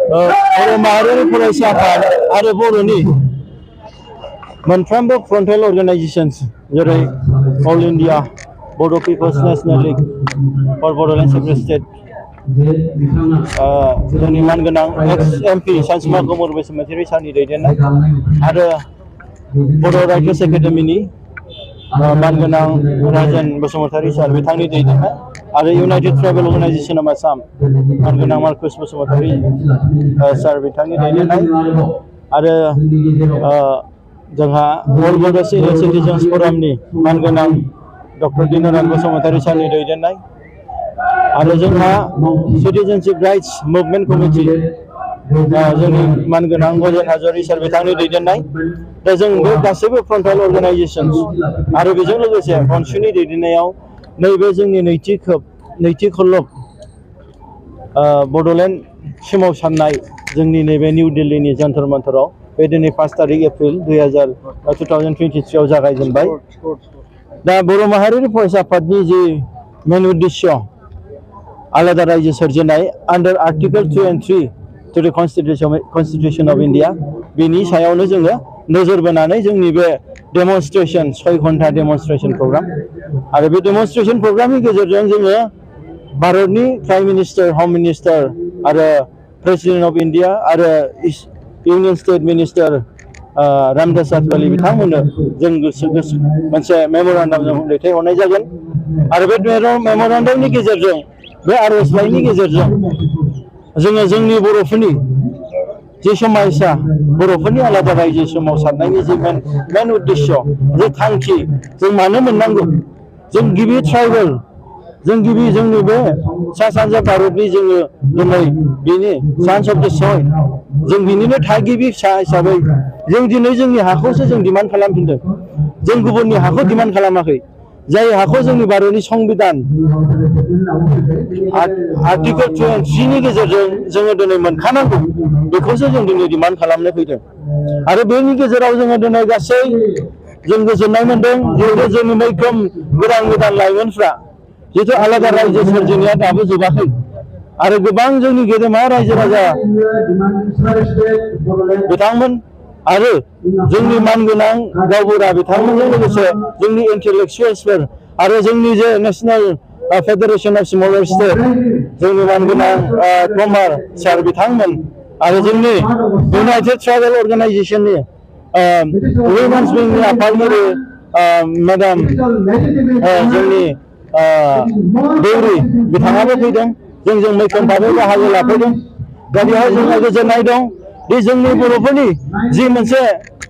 बर' माहारियारि फरायसा आफाद आरो बर'नि मोनफ्रोमबो फ्रन्टेल अर्गानाइजेशन्स जेरै all India Bodo' peoples national league for Bodoland separate state जोंनि मानगोनां एक्स एमपि सानसुमा गुमुर बसुमतारी सारनि दैदेननाय आरो बर' राइटार्स एकाडेमिनि मानगोनां राजेन बसुमतारी सार बिथांनि दैदेननाय आरो United tribal organisation of Assam मानगोनां मार्कुस बसुमतारी सार बिथांनि दैदेननाय आरो जोंहा अल बड' सिनियर सिटिजेन्स फरामनि मानगोनां डक्टर दिनराज बसुमतारी सारनि दैदेननाय आरो जोंहा सिटिजेनशिप राइट्स मुभमेन्ट कमिटि जोंनि मानगोनां गजेन हाज'वारि सार बिथांनि दैदेननाय दा जों बे गासैबो फ्रन्टेल अर्गानाइजेशन्स आरो बेजों लोगोसे बनसुनि दैदेननायाव नैबे जोंनि नैथि खलब बड'लेण्ड सोमावसारनाय जोंनि नैबे निउ दिल्लीनि जन्तर मन्तराव बे दिनै 5 तारिख एप्रिल 2023 जागायजेनबाय दा बर' माहारियारि फरायसा आफादनि जि मेन उद्देश्य आलादा रायजो सोरजिनाय आन्डार आर्टिकल 2 and 3 टु द कन्स्टिटिउसन अफ इन्डिया बेनि सायावनो जोङो नोजोर बोनानै जोंनि बे डेमनस्ट्रेशन 6 घन्टा डेमनस्ट्रेशन प्रग्राम आरो बे डेमनस्ट्रेशन प्रग्रामनि गेजेरजों जोङो भारतनि प्राइम मिनिस्टार हम मिनिस्टार आरो प्रेसिडेन्ट अफ इन्डिया आरो union state minister Ramdas Athawale बिथांमोननो जों मोनसे मेम'रेन्डाम जों दैथायहरनाय जागोन आरो बे मेम'रेन्डामनि गेजेरजों बे आर'जलाइनि गेजेरजों जोङो जोंनि बर'फोरनि जे समयसा बर'फोरनि आलादा रायजो सोमावसारनायनि जे मेन उद्देश्य जे थांखि जों मानो मोननांगौ जों गिबि ट्राइबेल जों गिबि जोंनि बे सा सानजा भारतनि जोङो दिनै बेनि सान्स अफ द सयल जों बिनिनो थागिबि फिसा हिसाबै जों दिनै जोंनि हाखौसो जों डिमान्ड खालामफिनदों जों गुबुननि हाखौ डिमान्ड खालामाखै जाय हाखौ जोंनि भारतनि संबिधान आर्टिकल 2 and 3 नि गेजेरजों जोङो दिनै मोनखानांगौ बेखौसो जों दिनै डिमान्ड खालामनो फैदों आरो बेनि गेजेराव जोङो दिनै गासै जों गोजोननाय मोनदों जिहेतु जोंनि मैखोम गोदान लाइमोनफ्रा जिहेतु आलादा रायजो सोरजिनाया दाबो जोबाखै आरो गोबां जोंनि गेदेमा रायजो राजा बिथांमोन आरो जोंनि मानगोनां गावबुरा बिथांमोनजों लोगोसे जोंनि इन्टेलेक्चुवेल्सफोर आरो जोंनि जे national Federation of smaller state जोंनि मानगोनां कमार सार बिथांमोन आरो जोंनि इउनाइटेड ट्राइबेल अर्गानाइजेशननि वुमेन्स विंनि आफादगिरि मेडाम जोंनि दौरि बिथाङाबो फैदों जों मैखोम भाबै बाहागो लाफैदों दा बेवहाय जोंहा गोजोननाय दं दि जोंनि बर'फोरनि जि मोनसे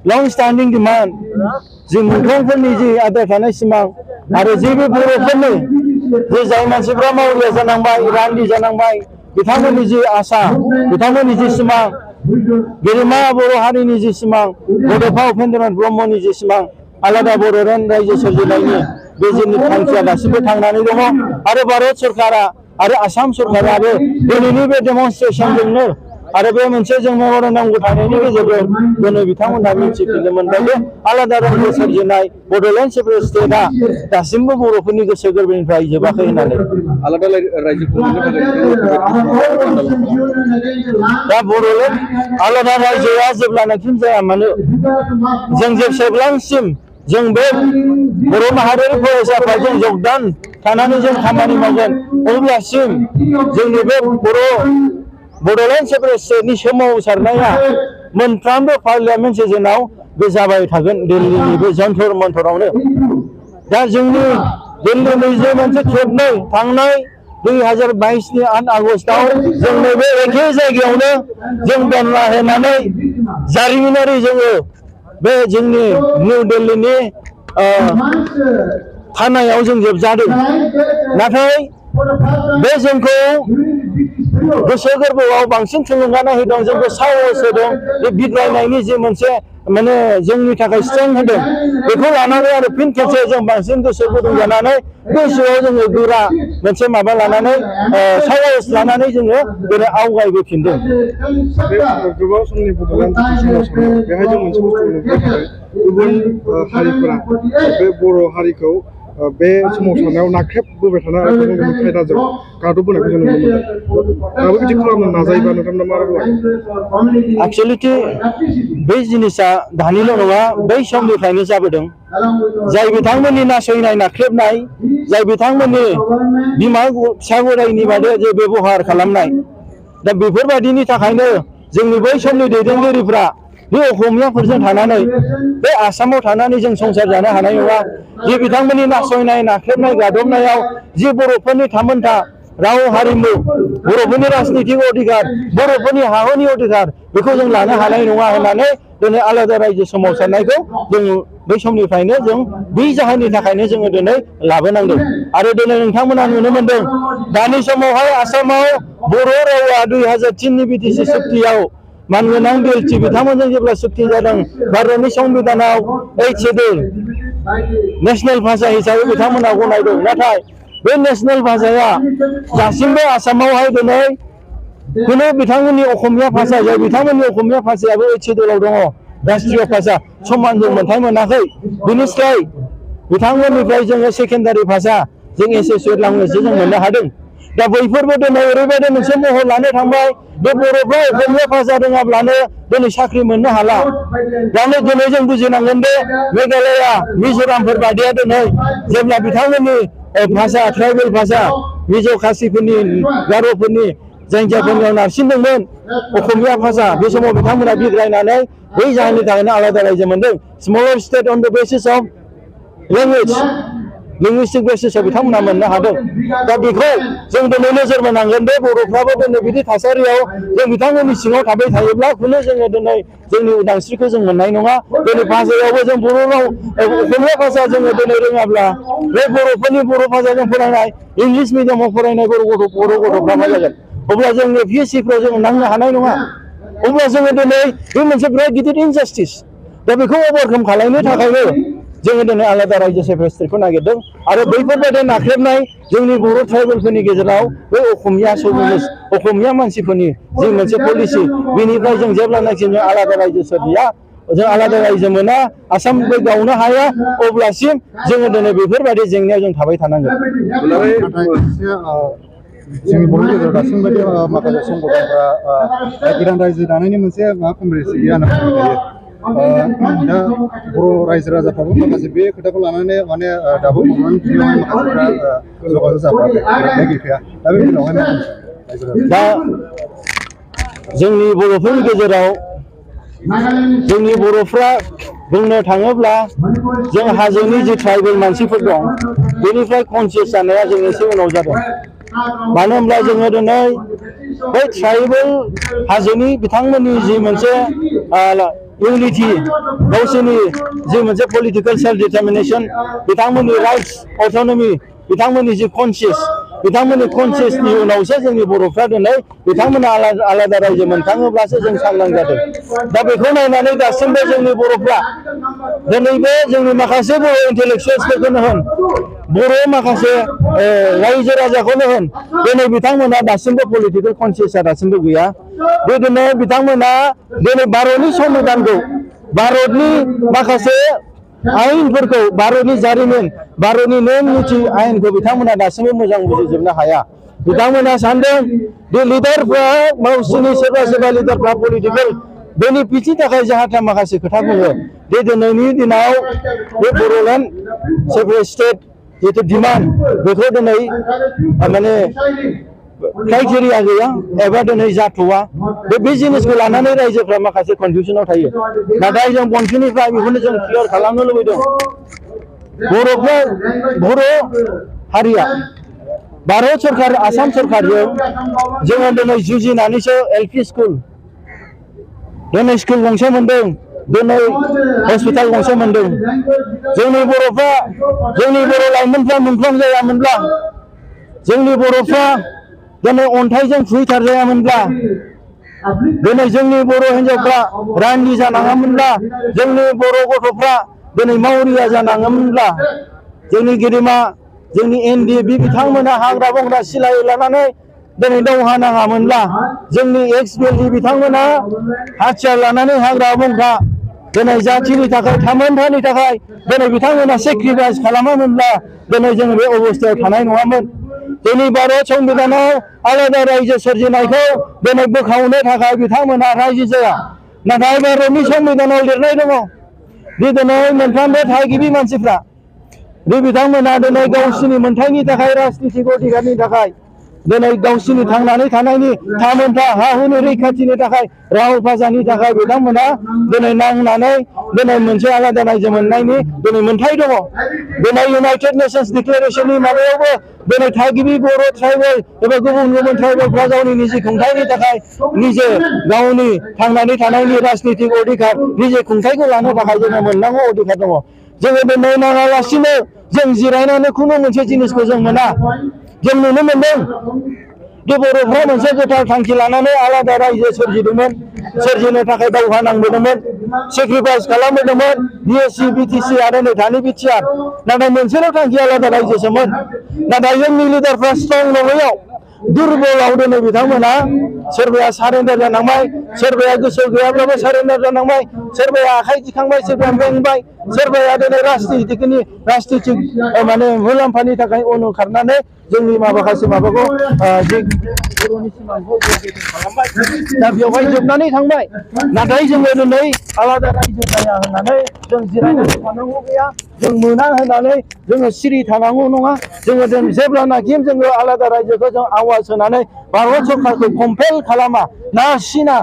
लं स्टेन्डिं डिमान्ड जि मुंख्लंफोरनि जि आद्रा थानाय सिमां आरो जे बे बर'फोरनि जे जाय मानसिफ्रा मावरिया जानांबाय रान्दि जानांबाय बिथांमोननि जि आसा बिथांमोननि जि सिमां गेदेमा बर' हारिनि जि सिमां बड'फा उपेन्द्रनाथ ब्रह्मनि जि सिमां आलादा बड'लेण्ड रायजो सोरजिनायनि बे जोंनि थांखिया दासिमबो थांनानै दङ आरो भारत सरकारा आरो आसाम सरकाराबो दिनैनि बे डेमनस्ट्रेशनजोंनो आरो बे मोनसे जों मेम'रेन्डाम गथायनायनि गेजेरजों दिनै बिथांमोनहा मिथिफिननो मोनबाय जे आलादा रायजो सोरजिनाय बड'लेण्ड सेपारेट स्टेटआ दासिमबो बर'फोरनि गोसो गोरबोनिफ्राय जोबाखै होननानै आलादा रायजो दा बड'लेण्ड आलादा रायजोआ जेब्लानाखि जाया मानो जों जेसेबांसिम जों बे बर' माहारियारि फरायसा आफादजों जगदान थानानै जों खामानि मावगोन अब्लासिम जोंनि बे बड'लेण्ड सेपारेट स्टेटनि सोमावसारनाया मोनफ्रोमबो पार्लियामेन्ट सेसनाव बे जाबाय थागोन दिल्लीनि बे जन्तर मन्तरावनो दा जोंनि दिल्लीनि जे मोनसे खेबनै थांनाय 2022 नि 8 आगस्टआव जों नैबे एखे जायगायावनो जों धरना होनानै जारिमिनारि जोङो बे जोंनि निउ दिल्लीनि थानायाव जों जोबजादों नाथाय बे जोंखौ गोसो गोरबोआव बांसिन थुलुंगानाय होदों जोंखौ साहस होदों बे बिग्रायनायनि जे मोनसे माने जोंनि थाखाय स्ट्रेंथ होदों बेखौ लानानै आरो फिन खेबसे जों बांसिन गोसो गुदुं जानानै गोसोआव जोङो गोरा मोनसे माबा लानानै साहस लानानै जोङो दिनै आवगायबोफिनदों गोबाव समनि बड'लेण्ड बेहाय जों मोनसे बुस्थु नुबाय गुबुन हारिफोरा बे बर' हारिखौ बे सोमावसारनायाव नाख्रेबबोबाय थानाय आरो गुबुन गुबुन खायदाजों गादबबोनायखौ जों नुनो मोनदों दाबो बिदि खालामनो नाजायोबा नोंथांमोना मा राव लायो? एक्चुअलिटि बै जिनिसा दानिल' नङा बै समनिफ्रायनो जाबोदों जाय बिथांमोननि नासयनाय नाख्रेबनाय जाय बिथांमोननि बिमा फिसा गरायनि बादै जे बेबहार खालामनाय दा बेफोरबायदिनि थाखायनो जोंनि बै समनि दैदेनगिरिफ्रा बे असमियाफोरजों थानानै बे आसामाव थानानै जों संसार जानो हानाय नङा जे बिथांमोननि नासयनाय नाख्रेबनाय गादबनायाव जे बर'फोरनि थामोनथा राव हारिमु बर'फोरनि राजनितिक अधिकार बर'फोरनि हाहुनि अधिकार बेखौ जों लानो हानाय नङा होननानै दिनै आलादा रायजो सोमावसारनायखौ जों बै समनिफ्रायनो जों बै जाहोननि थाखायनो जोङो दिनै लाबोनांदों आरो दिनै नोंथांमोना नुनो मोनदों दानि समावहाय आसामाव बर' रावा 2003नि बिटिसि सुक्तियाव मानगोनां बिएलटि बिथांमोनजों जेब्ला सुक्ति जादों भारतनि संबिधानाव 8 शेड्युल नेशनेल भाषा हिसाबै बिथांमोना गनायदों नाथाय बे नेशनेल भाषाया दासिमबो आसामावहाय दिनै कुनु बिथांमोननि असमिया भाषा जाय बिथांमोननि असमिया भाषायाबो 8 शेड्युलाव दङ राष्ट्रीय भाषा समान जों मोनथाय मोनाखै बिनिफ्राय बिथांमोननिफ्राय जोङो सेकेन्डारि भाषा जों एसोसिएट लैंग्वेज जों मोननो हादों दा बैफोरबो दिनै ओरैबायदि मोनसे महर लानो थांबाय बे बर'फ्रा असमिया भाषा रोङाब्लानो दिनै साख्रि मोननो हाला दानो दिनै जों बुजिनांगोन दे मेघालया मिज'रामफोर बादिया दिनै जेब्ला बिथांमोननि भाषा ट्राइबेल भाषा मिज' खासिफोरनि गार'फोरनि जायफोरनियाव नारसिनदोंमोन असमिया भाषा बे समाव बिथांमोना बिग्रायनानै बै जाहोननि थाखायनो आलादा रायजो मोनदों smaller state on the basis of language linguistic बेसिसआव बिथांमोना मोननो हादों दा बेखौ जों दिनै नोजोर बोनांगोन बे बर'फ्राबो दिनै बिदि थासारियाव जों बिथांमोननि सिङाव थाबाय थायोब्ला खुनु जोङो दिनै जोंनि उदांस्रिखौ जों मोननाय नङा दिनै भाषायावबो जों बर' राव असमिया भाषा जोङो दिनै रोङाब्ला बे बर'फोरनि बर' भाषाजों फरायनाय इंलिस मिडियामाव फरायनाय बर' गथ'फ्रा मा जागोन अब्ला जों पिएचसिफ्राव जों नांनो हानाय नङा अब्ला जोङो दिनै बे मोनसे बिराद गिदिर इनजास्टिस दा बेखौ अभारकाम खालामनो थाखायनो जोङो दिनै आलादा रायजो सेपारेट स्टेटखौ नागिरदों आरो बैफोरबायदि नाख्रेबनाय जोंनि बर' ट्राइबेलफोरनि गेजेराव बै असमिया मानसिफोरनि जि मोनसे पलिसि बेनिफ्राय जों जेब्लानाखि जों आलादा रायजो सोरजिया जों आलादा रायजो मोना आसामबो गावनो हाया अब्लासिम जोङो दिनै बेफोरबायदि जेंनायाव जों थाबाय थानांगोन जोंनि बर' गेजेराव दासिमबो माखासे संगठनफ्रा गोदान रायजो दानायनि मोनसे कमप्लिट गैया होनना बुंनो हायो दा बर' रायजो राजाफ्राबो माखासे बे खोथाखौ लानानै माने दाबो बर'नि बिथिङावहाय माखासेफ्रा जगाजग जाफाखै गैखाया दा बे बेलायावहाय दा जोंनि बर'फोरनि गेजेराव जोंनि बर'फ्रा बुंनो थाङोब्ला जों हाजोनि जि ट्राइबेल मानसिफोर दं बेनिफ्राय कनसियास जानाया जों एसे उनाव जादों मानो होनब्ला जोङो दिनै बै ट्राइबेल हाजोनि बिथांमोननि जि मोनसे इउनिटि गावसोरनि जि मोनसे पलिटिकेल सेल्फ डिटारमिनेशन बिथांमोननि राइट्स अट'नमि बिथांमोननि जि बिथांमोननि कनसियासनि उनावसो जोंनि बर'फ्रा दिनै बिथांमोना आलादा रायजो मोनखाङोब्लासो जों सांग्रां जादों दा बेखौ नायनानै दासिमबो जोंनि बर'फ्रा दिनैबो जोंनि माखासे बर' इन्टेलेक्सुयेल्सफोरखौनो होन बर' माखासे रायजो राजाखौनो होन दिनै बिथांमोना दासिमबो पलिटिकेल कनसियासआ दासिमबो गैया दिनै बिथांमोना दिनै भारतनि संबिधानखौ भारतनि माखासे आयेनफोरखौ भारतनि जारिमिन भारतनि नेम निथि आयेनखौ बिथांमोना दासिमबो मोजां बुजिजोबनो हाया बिथांमोना सानदों बे लिडारफ्रा गावसोरनि सोरबा लिडारफ्रा पलिटिकेल बेनिफिटनि थाखाय जाहाथे माखासे खोथा बुङो बे दिनैनि दिनाव बे बर'लेण्ड सेपारेट स्टेट जितु डिमान्ड बेखौ दिनै माने क्राइटेरिया गैया एबा दिनै जाथ'वा बे जिनिसखौ लानानै रायजोफ्रा माखासे कनफिउसनाव थायो नाथाय जों बंसिनिफ्राय बेखौनो जों क्लियार खालामनो लुबैदों बर' हारिया भारत सरकार आसाम सरकारजों जोङो दिनै जुजिनानैसो एलपि स्कुल दिनै स्कुल गंसे मोनदों दिनै हस्पिटाल गंसे मोनदों जोंनि बर'फ्रा जोंनि बर' लाइमोनफ्रा मुंख्लं जायामोनब्ला जोंनि बर'फ्रा दिनै अन्थाइजों खुबैथार जायामोनब्ला दिनै जोंनि बर' हिन्जावफ्रा रान्दि जानाङामोनब्ला जोंनि बर' गथ'फ्रा दिनै मावरिया जानाङामोनब्ला जोंनि गेदेमा जोंनि एनडिएफबि बिथांमोना हाग्रा बंग्रा सिलायै लानानै दिनै दावहा नाङामोनब्ला जोंनि एक्स बिएलटि बिथांमोना हाथियार लानानै हाग्रा बंग्रा दिनै जाथिनि थाखाय थामोनथानि थाखाय दिनै बिथांमोना सेक्रिफाइस खालामामोनब्ला दिनै जों बे अबस्थायाव थानाय नङामोन। जोंनि भारत संबिधानाव आलादा रायजो सोरजिनायखौ दिनै बोखावनो थाखाय बिथांमोना रायजो जाया। नाथाय भारतनि संबिधानाव लिरनाय दङ दि दिनै मोनफ्रोमबो थागिबि मानसिफ्रा दि बिथांमोना दिनै गावसिनि मोनथायनि थाखाय राजनितिक अधिकारनि थाखाय दिनै गावसिनि थांनानै थानायनि थामोनथा हा हुनि रैखाथिनि थाखाय राव भाषानि थाखाय बिथांमोना दिनै नांनानै दिनै मोनसे आलादा रायजो मोननायनि दिनै मोनथाय दङ। दिनै इउनाइटेड नेशन्स डिक्लेरेशननि माबायावबो दिनै थागिबि बर' ट्राइबेल एबा गुबुन गुबुन ट्राइबेलफ्रा गावनि निजे खुंथायनि थाखाय निजे गावनि थांनानै थानायनि राजनितिक अधिकार निजे खुंथायखौ लानो थाखाय जोङो मोननांगौ अधिकार दङ। जोङो दिनै नाङालासिनो जों जिरायनानै खुनु मोनसे जिनिसखौ जों मोना। जों नुनो मोनदों दि बर'फ्रा मोनसे गोथार थांखि लानानै आलादा रायजो सोरजिनो थाखाय दावहा नांबोदोंमोन, सेक्रिफाइस खालामबोदोंमोन BSC BTC आरो नै दानि बिटिआर। नाथाय मोनसेल' थांखि आलादा रायजोसोमोन। नाथाय जोंनि लिडारफ्रा स्ट्रं नङैयाव दुरबलाव दिनै बिथांमोना सोरबाया सारेन्डार जानांबाय, सोरबाया गोसो गैयाब्लाबो सारेन्डार जानांबाय, सोरबाया आखाइ दिखांबाय, सोरबाया मेंबाय, सोरबाया दिनै राजनितिक माने मुलाम्फानि थाखाय उन खारनानै जोंनि माखासे माबाखौ बर'नि सिमांखौ खालामबाय। दा बेवहाय जोबनानै थांबाय। नाथाय जोङो दिनै आलादा रायजो जाया होननानै जों जिरायनानै थानांगौ गैया, जों मोना होननानै जोङो सिरि थानांगौ नङा। जोङो जेब्लानाखि जोङो आलादा रायजोखौ जों आवाज होनानै भारत सरकारखौ कम्पेल खालामा नारसिना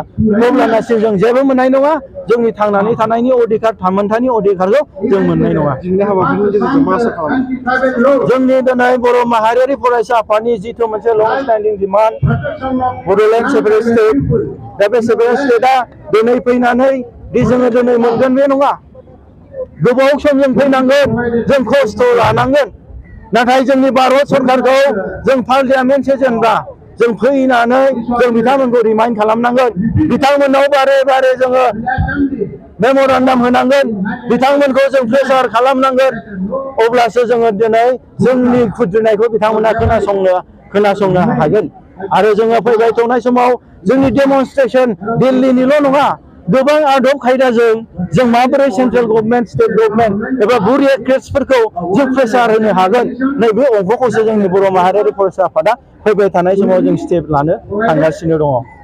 अब्लानासिम जों जेबो मोननाय नङा। जोंनि थांनानै थानायनि अधिकार थामोनथानि अधिकारखौ जों मोननाय नङा। दिनैनि हाबाफारिनि गेजेरजों मा आसा खालामो? जोंनि दिनै बर' माहारियारि फरायसा आफादनि जिथु मोनसे लं स्टेन्डिं डिमान्ड बड'लेण्ड सेपारेट स्टेट, दा बे सेपारेट स्टेटआ दिनै फैनानै दि जोङो दिनै मोनगोन बे नङा। गोबाव सम जों फैनांगोन, जों खस्थ' लानांगोन। नाथाय जोंनि भारत सरकारखौ जों पार्लियामेन्ट सेसनबा जों फैनानै जों बिथांमोनखौ रिमाइन्ड खालामनांगोन। बिथांमोननाव बारे बारे जोङो मेम'रेन्डाम होनांगोन, बिथांमोनखौ जों प्रेसार खालामनांगोन। अब्लासो जोङो दिनै जोंनि खुद्रिनायखौ बिथांमोना खोनासंनो हागोन। आरो जोङो फैबाय थानाय समाव जोंनि डेमनस्ट्रेसन दिल्लीनिल' नङा, गोबां आदब खायदाजों जों माबोरै सेन्ट्रेल गभर्नमेन्ट, स्टेट गभर्नमेन्ट एबा बुरियाक्रेट्सफोरखौ जों प्रेसार होनो हागोन, नैबे अंगखौसो जोंनि बर' माहारियारि फरायसा आफादा फैबाय थानाय समाव जों स्टेप लानो थांगासिनो दङ।